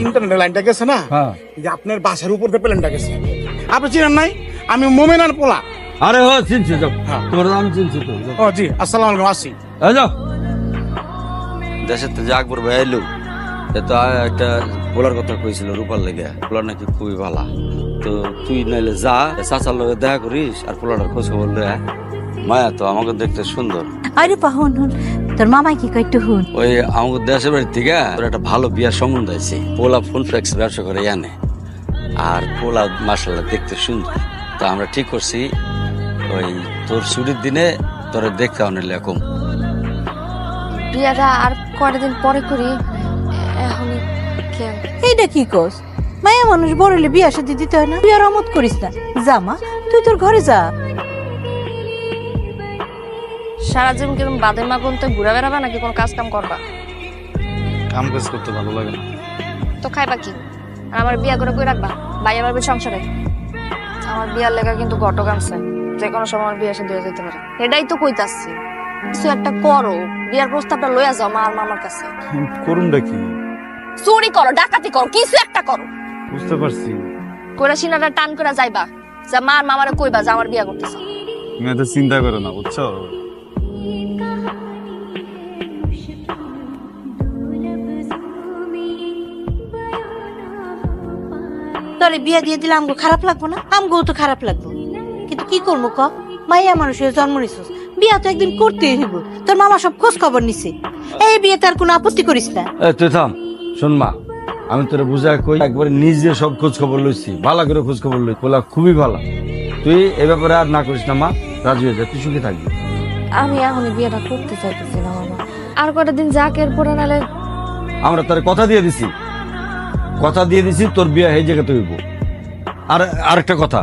Internet লাইনটা গেছে না, এই যে আপনার বাসার উপর দিয়ে প্লেনটা গেছে। আপনি চিনেন নাই? আমি মোমেনার পোলা। আরে ও চিনছি, যাও তোমার নাম চিনছি তো। ও জি, আসসালামু আলাইকুম, আসি। যাও। দেশের তো যে আকবর ভাই এলো, তো একটা বলার কথা কইছিল রূপার লেগে, পোলার নাকি খুবই ভালো। তো তুই নাইলে যা, চাচার লগে দেখা করিস আর পোলাটার খোঁজ খবর লয়ে। মায়া তো আমাকে দেখতে সুন্দর। আরে পাহন হন, তোর মামাই কি কইতে হুন? ওই আমাকে দেশের বাড়ির থেকে তোর একটা ভালো বিয়ার সম্বন্ধ আছে। পোলা ফোন ফ্লেক্স ব্যবসা করে জানে, আর পোলা মার্শাল্লাহ দেখতে সুন্দর। তো আমরা ঠিক করছি ওই তোর ছুটির দিনে তোর দেখতে অনেক কম। বিয়াটা আর কয়টা দিন পরে করি, এখনই কেন? এইটা কি কস? মায়া মানুষ বড় হলে বিয়া শাদী দিতে হয় না? তুই আর অমত করিস না, যা মা, তুই তোর ঘরে যা। সারা জীবন কিরকম বাদের মা বলতে ঘুরা বেড়াবা নাকি কোনো কাজ কাম করবা? কাম কাজ করতে ভালো লাগে না। তো খাইবা কি? আর আমার বিয়া করে কই রাখবা বাইয়া বাড়বে সংসারে? আমার বিয়ার লেগা কিন্তু ঘটক আনছে, যে কোনো সময় আমার বিয়া শাদী হয়ে যেতে পারে। এটাই তো কইতাছি, কিছু একটা করো, বিয়ার প্রস্তাবটা লইয়া যাও মা আর মামার কাছে। করুনটা কি? চুরি করো, ডাকাতি করো, কিছু একটা করো। বুঝতে পারছি। কইরা সিনাটা টান করে যাইবা, যা মা আর মামারে কইবা যে আমার বিয়া করতেছ। তুমি এত চিন্তা করো না, বুঝছো? তোরে বিয়া দিয়ে দিলে আমগো খারাপ লাগবো না? আমগো তো খারাপ লাগবো, কিন্তু কি করবো ক? মাইয়া মানুষের জন্ম নিছিস, বিয়া তো একদিন করতেই হইব। তোর মামা সব খোঁজ খবর নিছে, এই বিয়ে তার কোনো আপত্তি করিস না। তুই থাম, শোন মা, আমি তোরা বুঝায় কই, একবারে নিজে সব খোঁজ খবর লইছি, ভালো করে খোঁজ খবর লই, পোলা খুবই ভালো। তুই এ ব্যাপারে আর না করিস না মা, রাজি হয়ে যা, তুই সুখে থাকবি। আমি এখনই বিয়েটা করতে চাইতেছি না মামা, আর কয়টা দিন যাক, এরপরে নালে। আমরা তোর কথা দিয়ে দিছি, তোর বিয়ে এই জায়গাতে হইব। আর আরেকটা কথা,